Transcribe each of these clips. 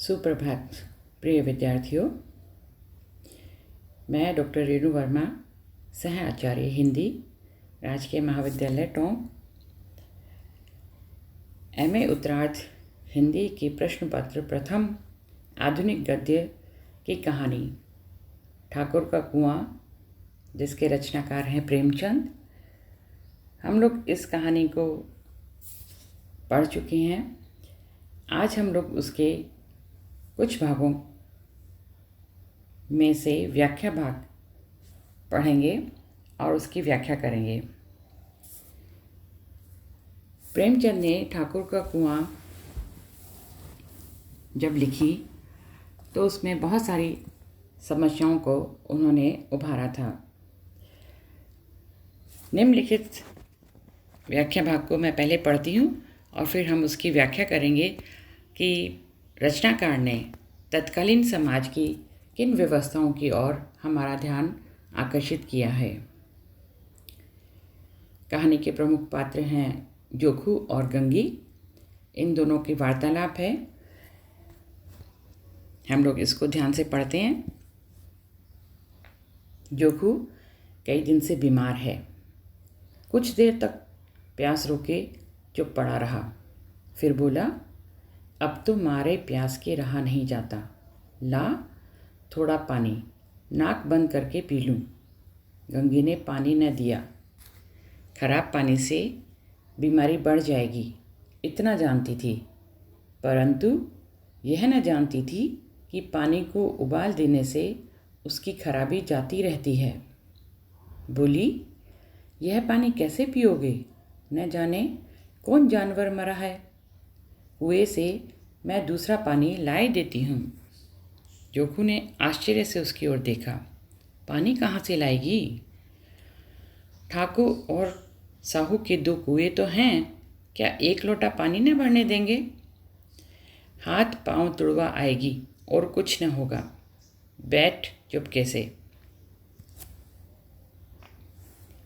सुप्रभात प्रिय विद्यार्थियों। मैं डॉक्टर रेणु वर्मा, सह आचार्य हिंदी, राजकीय महाविद्यालय टोंक, एमए उत्तरार्ध हिंदी की प्रश्न पत्र प्रथम आधुनिक गद्य की कहानी ठाकुर का कुआं, जिसके रचनाकार हैं प्रेमचंद। हम लोग इस कहानी को पढ़ चुके हैं। आज हम लोग उसके कुछ भागों में से व्याख्या भाग पढ़ेंगे और उसकी व्याख्या करेंगे। प्रेमचंद ने ठाकुर का कुआं जब लिखी तो उसमें बहुत सारी समस्याओं को उन्होंने उभारा था। निम्नलिखित व्याख्या भाग को मैं पहले पढ़ती हूँ और फिर हम उसकी व्याख्या करेंगे कि रचनाकार ने तत्कालीन समाज की किन व्यवस्थाओं की ओर हमारा ध्यान आकर्षित किया है। कहानी के प्रमुख पात्र हैं जोखू और गंगी। इन दोनों की वार्तालाप है। हम लोग इसको ध्यान से पढ़ते हैं। जोखू कई दिन से बीमार है। कुछ देर तक प्यास रोके चुप पड़ा रहा, फिर बोला, अब तो मारे प्यास के रहा नहीं जाता। ला थोड़ा पानी, नाक बंद करके पी लूँ। गंगी ने पानी न दिया। खराब पानी से बीमारी बढ़ जाएगी, इतना जानती थी, परंतु यह न जानती थी कि पानी को उबाल देने से उसकी खराबी जाती रहती है। बोली, यह पानी कैसे पियोगे? न जाने कौन जानवर मरा है। कुएं से मैं दूसरा पानी लाए देती हूँ। जोखू ने आश्चर्य से उसकी ओर देखा। पानी कहाँ से लाएगी? ठाकुर और साहू के 2 कुएं तो हैं, क्या एक लोटा पानी न भरने देंगे? हाथ पांव तुड़वा आएगी और कुछ न होगा। बैठ चुपके से।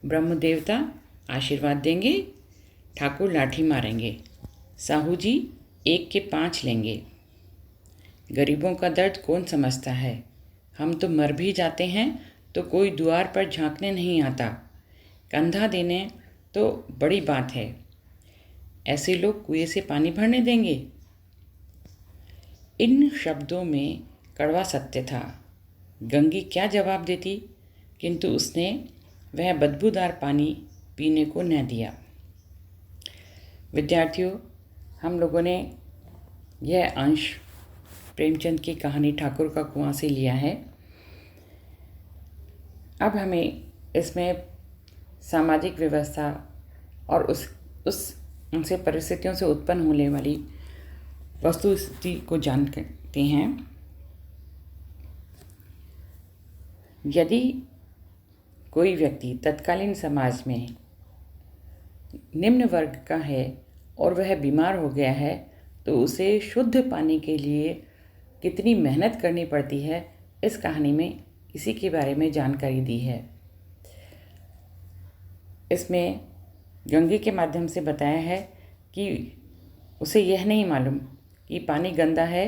ब्रह्म देवता आशीर्वाद देंगे, ठाकुर लाठी मारेंगे, साहू जी 1 के 5 लेंगे। गरीबों का दर्द कौन समझता है? हम तो मर भी जाते हैं तो कोई द्वार पर झांकने नहीं आता। कंधा देने तो बड़ी बात है। ऐसे लोग कुएं से पानी भरने देंगे? इन शब्दों में कड़वा सत्य था। गंगी क्या जवाब देती, किंतु उसने वह बदबूदार पानी पीने को न दिया। विद्यार्थियों, हम लोगों ने यह अंश प्रेमचंद की कहानी ठाकुर का कुआं से लिया है। अब हमें इसमें सामाजिक व्यवस्था और उनसे परिस्थितियों से उत्पन्न होने वाली वस्तुस्थिति को जानते हैं। यदि कोई व्यक्ति तत्कालीन समाज में निम्न वर्ग का है और वह बीमार हो गया है, तो उसे शुद्ध पाने के लिए कितनी मेहनत करनी पड़ती है, इस कहानी में इसी के बारे में जानकारी दी है। इसमें गंगी के माध्यम से बताया है कि उसे यह नहीं मालूम कि पानी गंदा है,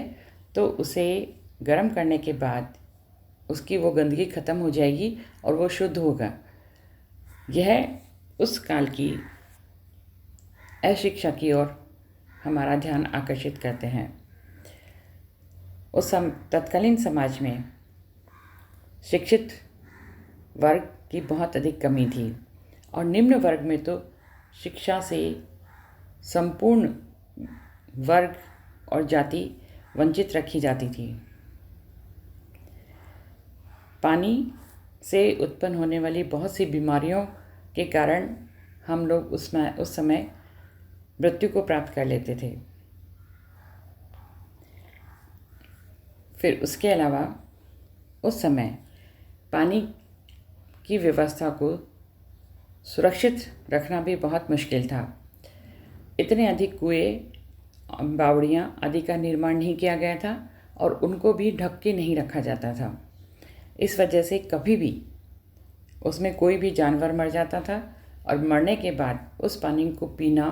तो उसे गर्म करने के बाद उसकी वो गंदगी खत्म हो जाएगी और वो शुद्ध होगा। यह उस काल की अशिक्षा की ओर हमारा ध्यान आकर्षित करते हैं। उस तत्कालीन समाज में शिक्षित वर्ग की बहुत अधिक कमी थी और निम्न वर्ग में तो शिक्षा से संपूर्ण वर्ग और जाति वंचित रखी जाती थी। पानी से उत्पन्न होने वाली बहुत सी बीमारियों के कारण हम लोग उस समय मृत्यु को प्राप्त कर लेते थे। फिर उसके अलावा उस समय पानी की व्यवस्था को सुरक्षित रखना भी बहुत मुश्किल था। इतने अधिक कुएं, बावड़ियाँ आदि का निर्माण नहीं किया गया था और उनको भी ढक के नहीं रखा जाता था। इस वजह से कभी भी उसमें कोई भी जानवर मर जाता था और मरने के बाद उस पानी को पीना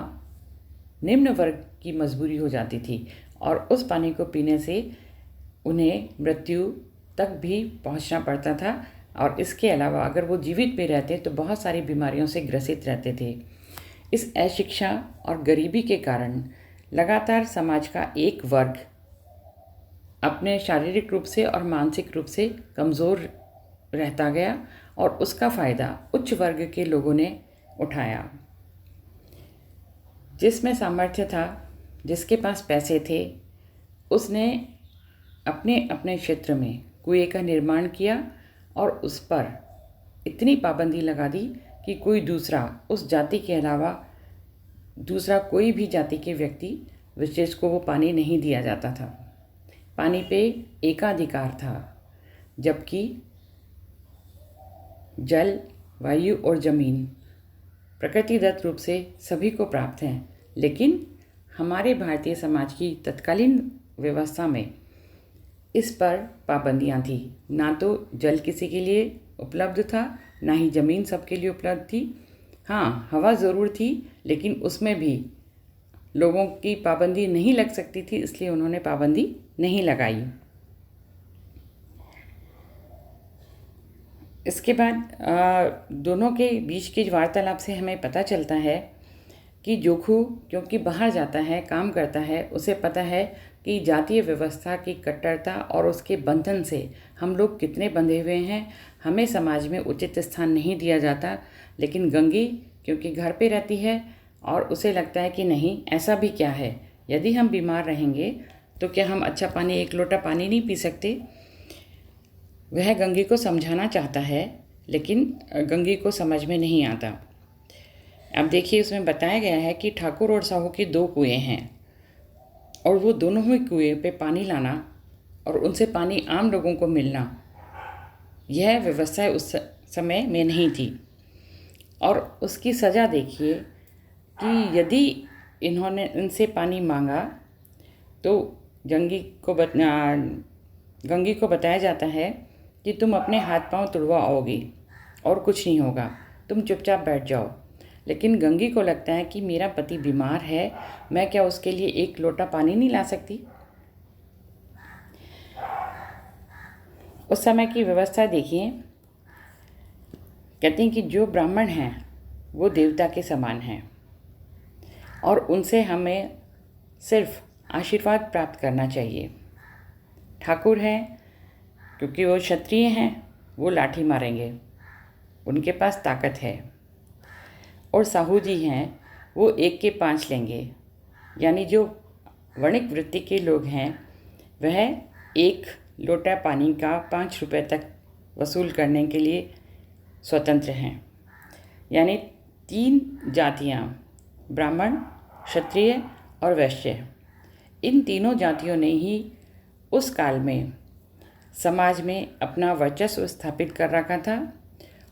निम्न वर्ग की मजबूरी हो जाती थी और उस पानी को पीने से उन्हें मृत्यु तक भी पहुंचना पड़ता था और इसके अलावा अगर वो जीवित भी रहते तो बहुत सारी बीमारियों से ग्रसित रहते थे। इस अशिक्षा और गरीबी के कारण लगातार समाज का एक वर्ग अपने शारीरिक रूप से और मानसिक रूप से कमज़ोर रहता गया और उसका फ़ायदा उच्च वर्ग के लोगों ने उठाया। जिसमें सामर्थ्य था, जिसके पास पैसे थे, उसने अपने अपने क्षेत्र में कुएं का निर्माण किया और उस पर इतनी पाबंदी लगा दी कि कोई दूसरा उस जाति के अलावा दूसरा कोई भी जाति के व्यक्ति विशेष को वो पानी नहीं दिया जाता था। पानी पे एकाधिकार था, जबकि जल, वायु और ज़मीन प्रकृतिदत्त रूप से सभी को प्राप्त हैं, लेकिन हमारे भारतीय समाज की तत्कालीन व्यवस्था में इस पर पाबंदियां थी। ना तो जल किसी के लिए उपलब्ध था, ना ही ज़मीन सबके लिए उपलब्ध थी। हाँ, हवा ज़रूर थी, लेकिन उसमें भी लोगों की पाबंदी नहीं लग सकती थी, इसलिए उन्होंने पाबंदी नहीं लगाई। इसके बाद दोनों के बीच की वार्तालाप से हमें पता चलता है कि जोखू क्योंकि बाहर जाता है, काम करता है, उसे पता है कि जातीय व्यवस्था की कट्टरता और उसके बंधन से हम लोग कितने बंधे हुए हैं, हमें समाज में उचित स्थान नहीं दिया जाता। लेकिन गंगी क्योंकि घर पे रहती है और उसे लगता है कि नहीं, ऐसा भी क्या है, यदि हम बीमार रहेंगे तो क्या हम अच्छा पानी, एक लोटा पानी नहीं पी सकते। वह गंगी को समझाना चाहता है, लेकिन गंगी को समझ में नहीं आता। अब देखिए, उसमें बताया गया है कि ठाकुर और साहू की 2 कुएं हैं और वो दोनों ही कुएं पे पानी लाना और उनसे पानी आम लोगों को मिलना, यह व्यवस्था उस समय में नहीं थी। और उसकी सज़ा देखिए कि यदि इन्होंने इनसे पानी मांगा तो गंगी को बताया जाता है कि तुम अपने हाथ पांव तुड़वाओगी और कुछ नहीं होगा, तुम चुपचाप बैठ जाओ। लेकिन गंगी को लगता है कि मेरा पति बीमार है, मैं क्या उसके लिए एक लोटा पानी नहीं ला सकती। उस समय की व्यवस्था देखिए, कहते हैं कि जो ब्राह्मण हैं वो देवता के समान हैं और उनसे हमें सिर्फ आशीर्वाद प्राप्त करना चाहिए। ठाकुर हैं क्योंकि वो क्षत्रिय हैं, वो लाठी मारेंगे, उनके पास ताकत है। और साहू जी हैं, वो 1 के 5 लेंगे, यानी जो वणिक वृत्ति के लोग हैं वह 1 लोटा पानी का 5 रुपये तक वसूल करने के लिए स्वतंत्र हैं। यानी 3 जातियाँ, ब्राह्मण, क्षत्रिय और वैश्य, इन तीनों जातियों ने ही उस काल में समाज में अपना वर्चस्व स्थापित कर रखा था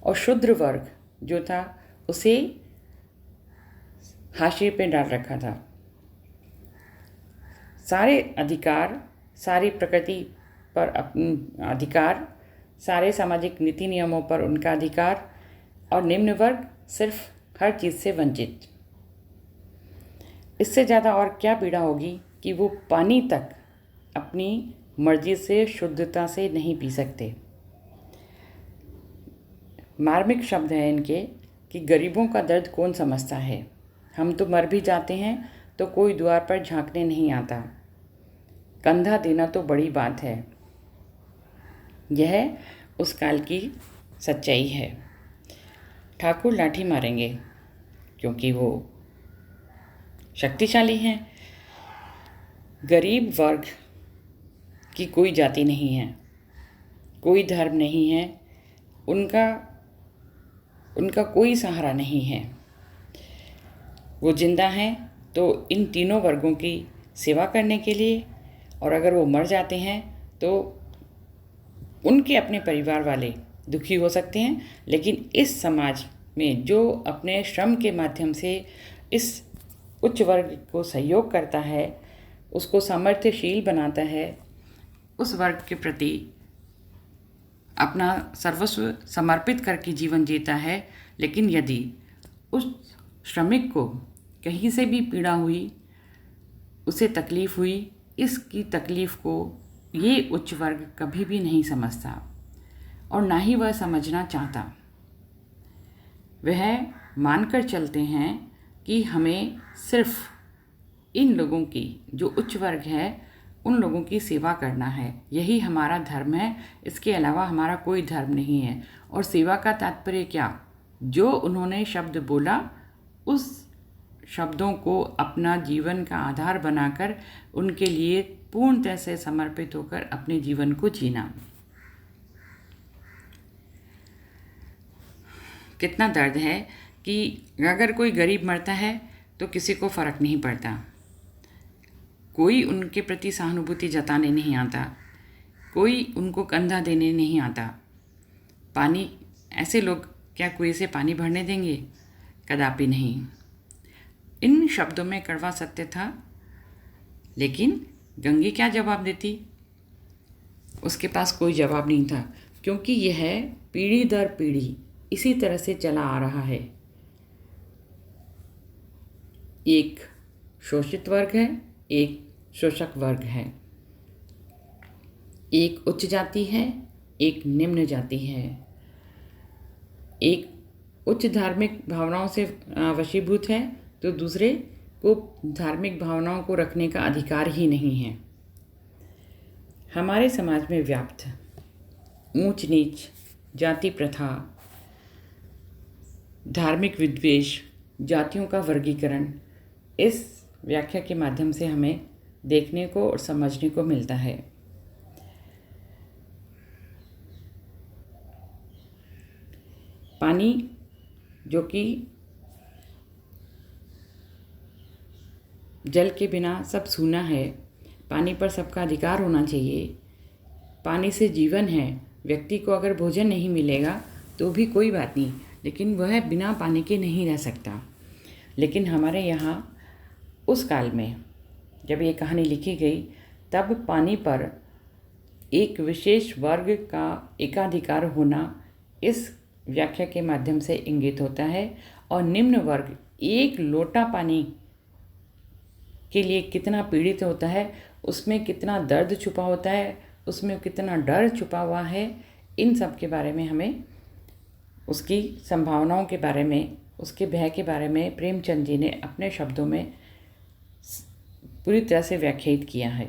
और शूद्र वर्ग जो था उसे हाशिए पे डाल रखा था। सारे अधिकार, सारी प्रकृति पर अधिकार, सारे सामाजिक नीति नियमों पर उनका अधिकार और निम्न वर्ग सिर्फ हर चीज़ से वंचित। इससे ज़्यादा और क्या पीड़ा होगी कि वो पानी तक अपनी मर्जी से, शुद्धता से नहीं पी सकते। मार्मिक शब्द है इनके कि गरीबों का दर्द कौन समझता है, हम तो मर भी जाते हैं तो कोई द्वार पर झांकने नहीं आता, कंधा देना तो बड़ी बात है। यह उस काल की सच्चाई है। ठाकुर लाठी मारेंगे क्योंकि वो शक्तिशाली हैं। गरीब वर्ग की कोई जाति नहीं है, कोई धर्म नहीं है, उनका कोई सहारा नहीं है। वो जिंदा हैं तो इन तीनों वर्गों की सेवा करने के लिए, और अगर वो मर जाते हैं तो उनके अपने परिवार वाले दुखी हो सकते हैं। लेकिन इस समाज में जो अपने श्रम के माध्यम से इस उच्च वर्ग को सहयोग करता है, उसको सामर्थ्यशील बनाता है, उस वर्ग के प्रति अपना सर्वस्व समर्पित करके जीवन जीता है। लेकिन यदि उस श्रमिक को कहीं से भी पीड़ा हुई, उसे तकलीफ़ हुई, इसकी तकलीफ़ को ये उच्च वर्ग कभी भी नहीं समझता और ना ही वह समझना चाहता। वह मानकर चलते हैं कि हमें सिर्फ इन लोगों की, जो उच्च वर्ग है, उन लोगों की सेवा करना है, यही हमारा धर्म है, इसके अलावा हमारा कोई धर्म नहीं है। और सेवा का तात्पर्य क्या? जो उन्होंने शब्द बोला उस शब्दों को अपना जीवन का आधार बनाकर उनके लिए पूर्णतः से समर्पित होकर अपने जीवन को जीना। कितना दर्द है कि अगर कोई गरीब मरता है तो किसी को फ़र्क नहीं पड़ता, कोई उनके प्रति सहानुभूति जताने नहीं आता, कोई उनको कंधा देने नहीं आता। पानी, ऐसे लोग क्या कुएं से पानी भरने देंगे? कदापि नहीं। इन शब्दों में कड़वा सत्य था, लेकिन गंगी क्या जवाब देती? उसके पास कोई जवाब नहीं था, क्योंकि यह पीढ़ी दर पीढ़ी इसी तरह से चला आ रहा है। एक शोषित वर्ग है, एक शोषक वर्ग है, एक उच्च जाति है, एक निम्न जाति है, एक उच्च धार्मिक भावनाओं से वशीभूत है तो दूसरे को धार्मिक भावनाओं को रखने का अधिकार ही नहीं है। हमारे समाज में व्याप्त ऊंच नीच, जाति प्रथा, धार्मिक विद्वेष, जातियों का वर्गीकरण इस व्याख्या के माध्यम से हमें देखने को और समझने को मिलता है। पानी जो कि जल के बिना सब सूना है, पानी पर सबका अधिकार होना चाहिए, पानी से जीवन है। व्यक्ति को अगर भोजन नहीं मिलेगा तो भी कोई बात नहीं, लेकिन वह बिना पानी के नहीं रह सकता। लेकिन हमारे यहाँ उस काल में जब ये कहानी लिखी गई, तब पानी पर एक विशेष वर्ग का एकाधिकार होना इस व्याख्या के माध्यम से इंगित होता है। और निम्न वर्ग एक लोटा पानी के लिए कितना पीड़ित होता है, उसमें कितना दर्द छुपा होता है, उसमें कितना डर छुपा हुआ है, इन सब के बारे में हमें, उसकी संभावनाओं के बारे में, उसके भय के बारे में प्रेमचंद जी ने अपने शब्दों में पूरी तरह से व्याख्यायित किया है।